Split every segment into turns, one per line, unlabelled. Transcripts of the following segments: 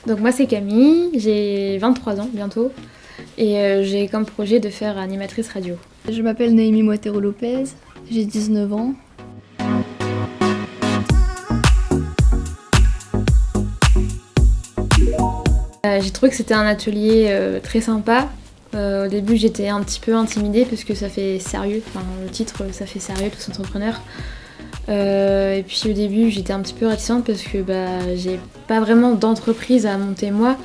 Donc moi c'est Camille, j'ai 23 ans bientôt et j'ai comme projet de faire animatrice radio.
Je m'appelle Naomi Moitero Lopez, j'ai 19 ans.
J'ai trouvé que c'était un atelier très sympa. Au début j'étais un petit peu intimidée parce que ça fait sérieux, enfin le titre ça fait sérieux, tous entrepreneurs. Et puis au début j'étais un petit peu réticente parce que j'ai pas vraiment d'entreprise à monter moi,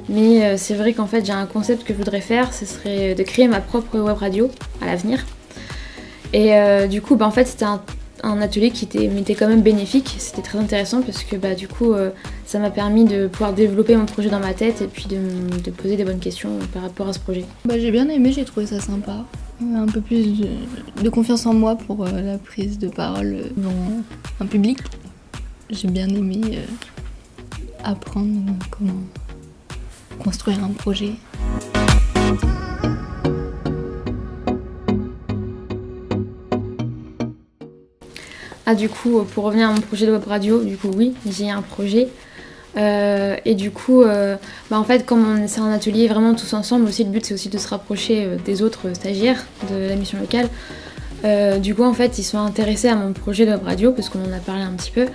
mais c'est vrai qu'en fait j'ai un concept que je voudrais faire, ce serait de créer ma propre web radio à l'avenir. Et du coup en fait c'était un atelier qui était quand même bénéfique, c'était très intéressant parce que du coup ça m'a permis de pouvoir développer mon projet dans ma tête et puis de poser des bonnes questions par rapport à ce projet.
J'ai bien aimé, j'ai trouvé ça sympa. Un peu plus de confiance en moi pour la prise de parole dans un public. J'ai bien aimé apprendre comment construire un projet.
Du coup, pour revenir à mon projet de web radio, du coup oui, j'ai un projet. Et du coup, en fait, comme c'est un atelier vraiment tous ensemble, aussi le but c'est aussi de se rapprocher des autres stagiaires de la mission locale. Du coup, en fait, ils sont intéressés à mon projet de web radio parce qu'on en a parlé un petit peu.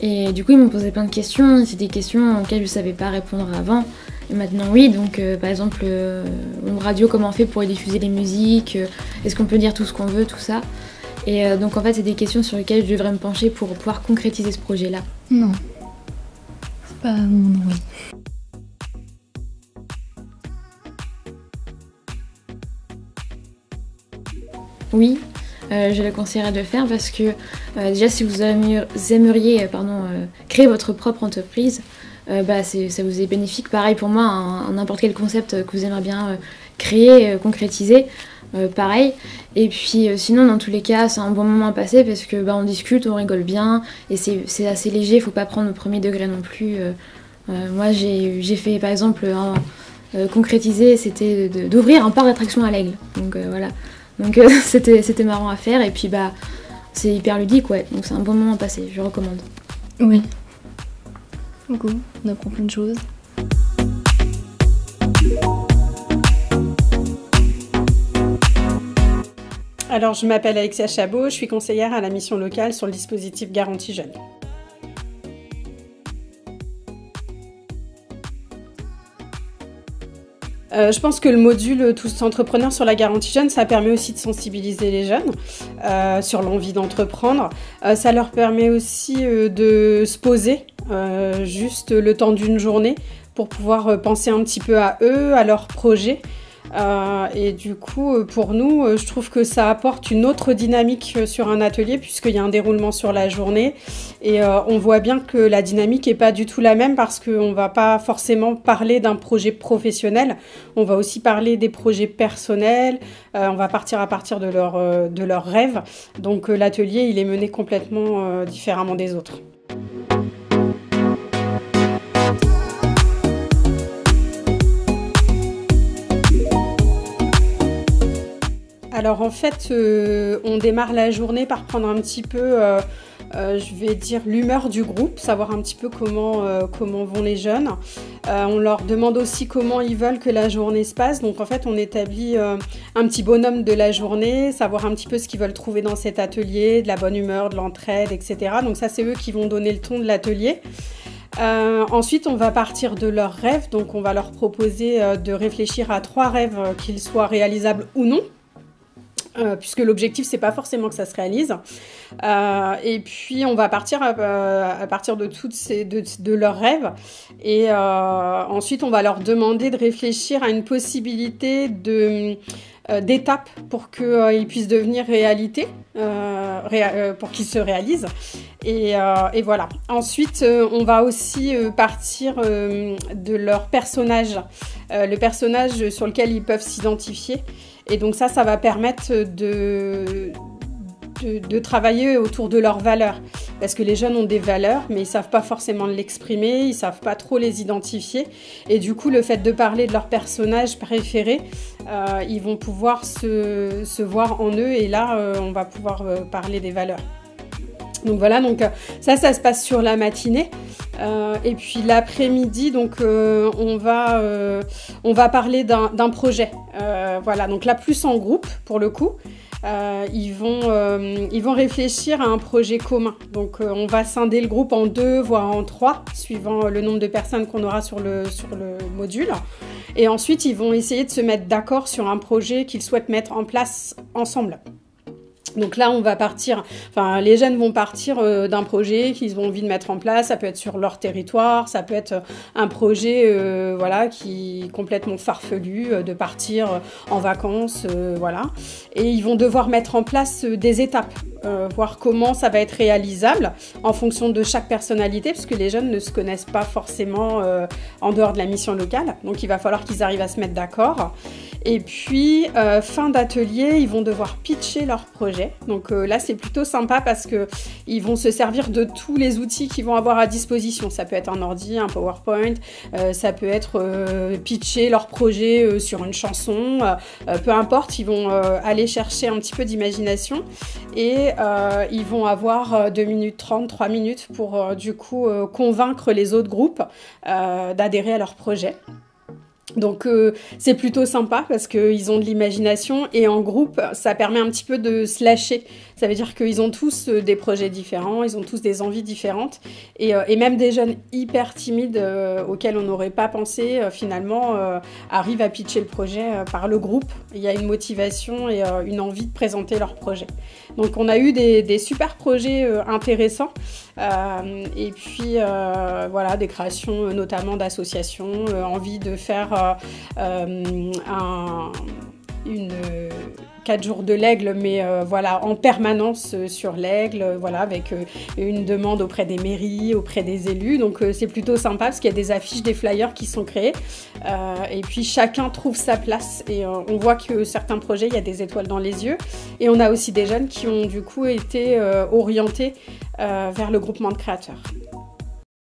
Et du coup, ils m'ont posé plein de questions. C'est des questions auxquelles je ne savais pas répondre avant. Et maintenant, oui. Donc, par exemple, web radio, comment on fait pour diffuser les musiques, est-ce qu'on peut dire tout ce qu'on veut, tout ça. Et donc, en fait, c'est des questions sur lesquelles je devrais me pencher pour pouvoir concrétiser ce projet-là.
Non. Pas mon envie.
Oui, je le conseillerais de le faire parce que déjà si vous aimeriez créer votre propre entreprise, ça vous est bénéfique. Pareil pour moi, n'importe quel concept que vous aimeriez bien créer, concrétiser, pareil. Et puis sinon dans tous les cas c'est un bon moment à passer parce que on discute, on rigole bien et c'est assez léger, faut pas prendre au premier degré non plus. Moi j'ai fait par exemple concrétiser, c'était d'ouvrir un parc d'attractions à l'Aigle. Donc voilà. Donc c'était marrant à faire et puis c'est hyper ludique, ouais. Donc c'est un bon moment à passer, je recommande.
Oui. Beaucoup, on apprend plein de choses.
Alors je m'appelle Alexia Chabot, je suis conseillère à la mission locale sur le dispositif Garantie Jeunes. Je pense que le module Tous entrepreneurs sur la garantie jeune, ça permet aussi de sensibiliser les jeunes sur l'envie d'entreprendre. Ça leur permet aussi de se poser juste le temps d'une journée pour pouvoir penser un petit peu à eux, à leurs projets. Et du coup, pour nous, je trouve que ça apporte une autre dynamique sur un atelier puisqu'il y a un déroulement sur la journée et on voit bien que la dynamique n'est pas du tout la même parce qu'on ne va pas forcément parler d'un projet professionnel, on va aussi parler des projets personnels, on va partir à partir de leurs rêves. Donc l'atelier, il est mené complètement différemment des autres. Alors en fait, on démarre la journée par prendre un petit peu, je vais dire, l'humeur du groupe, savoir un petit peu comment vont les jeunes. On leur demande aussi comment ils veulent que la journée se passe. Donc en fait, on établit un petit bonhomme de la journée, savoir un petit peu ce qu'ils veulent trouver dans cet atelier, de la bonne humeur, de l'entraide, etc. Donc ça, c'est eux qui vont donner le ton de l'atelier. Ensuite, on va partir de leurs rêves. Donc on va leur proposer de réfléchir à 3 rêves, qu'ils soient réalisables ou non. Puisque l'objectif, c'est pas forcément que ça se réalise. Et puis, on va partir à partir de de leurs rêves. Et ensuite, on va leur demander de réfléchir à une possibilité d'étape pour qu'ils puissent devenir réalité, pour qu'ils se réalisent. Et voilà. Ensuite, on va aussi partir de leur personnage, le personnage sur lequel ils peuvent s'identifier. Et donc ça va permettre de travailler autour de leurs valeurs. Parce que les jeunes ont des valeurs, mais ils ne savent pas forcément l'exprimer, ils ne savent pas trop les identifier. Et du coup, le fait de parler de leur personnage préféré, ils vont pouvoir se voir en eux. Et là, on va pouvoir parler des valeurs. Donc voilà, ça se passe sur la matinée. Et puis l'après-midi, donc on va parler d'un projet. Voilà, donc là plus en groupe pour le coup. Ils vont réfléchir à un projet commun. Donc on va scinder le groupe en 2 voire en 3 suivant le nombre de personnes qu'on aura sur le module. Et ensuite ils vont essayer de se mettre d'accord sur un projet qu'ils souhaitent mettre en place ensemble. Donc là, on va partir, enfin, les jeunes vont partir d'un projet qu'ils ont envie de mettre en place. Ça peut être sur leur territoire, ça peut être un projet, voilà, qui est complètement farfelu, de partir en vacances, voilà. Et ils vont devoir mettre en place des étapes, voir comment ça va être réalisable en fonction de chaque personnalité, parce que les jeunes ne se connaissent pas forcément en dehors de la mission locale. Donc il va falloir qu'ils arrivent à se mettre d'accord. Et puis, fin d'atelier, ils vont devoir pitcher leur projet. Donc là, c'est plutôt sympa parce qu'ils vont se servir de tous les outils qu'ils vont avoir à disposition. Ça peut être un ordi, un PowerPoint, ça peut être pitcher leur projet sur une chanson. Peu importe, ils vont aller chercher un petit peu d'imagination et ils vont avoir 2 minutes 30, 3 minutes pour du coup convaincre les autres groupes d'adhérer à leur projet. Donc c'est plutôt sympa parce qu'ils ont de l'imagination et en groupe ça permet un petit peu de se lâcher. Ça veut dire qu'ils ont tous des projets différents, ils ont tous des envies différentes et même des jeunes hyper timides auxquels on n'aurait pas pensé finalement arrivent à pitcher le projet par le groupe. Il y a une motivation et une envie de présenter leur projet. Donc on a eu des super projets intéressants et puis voilà, des créations notamment d'associations, envie de faire 4 jours de l'Aigle, mais voilà, en permanence sur l'Aigle, voilà, avec une demande auprès des mairies, auprès des élus. Donc c'est plutôt sympa parce qu'il y a des affiches, des flyers qui sont créés. Et puis chacun trouve sa place. Et on voit que certains projets, il y a des étoiles dans les yeux. Et on a aussi des jeunes qui ont du coup été orientés vers le groupement de créateurs.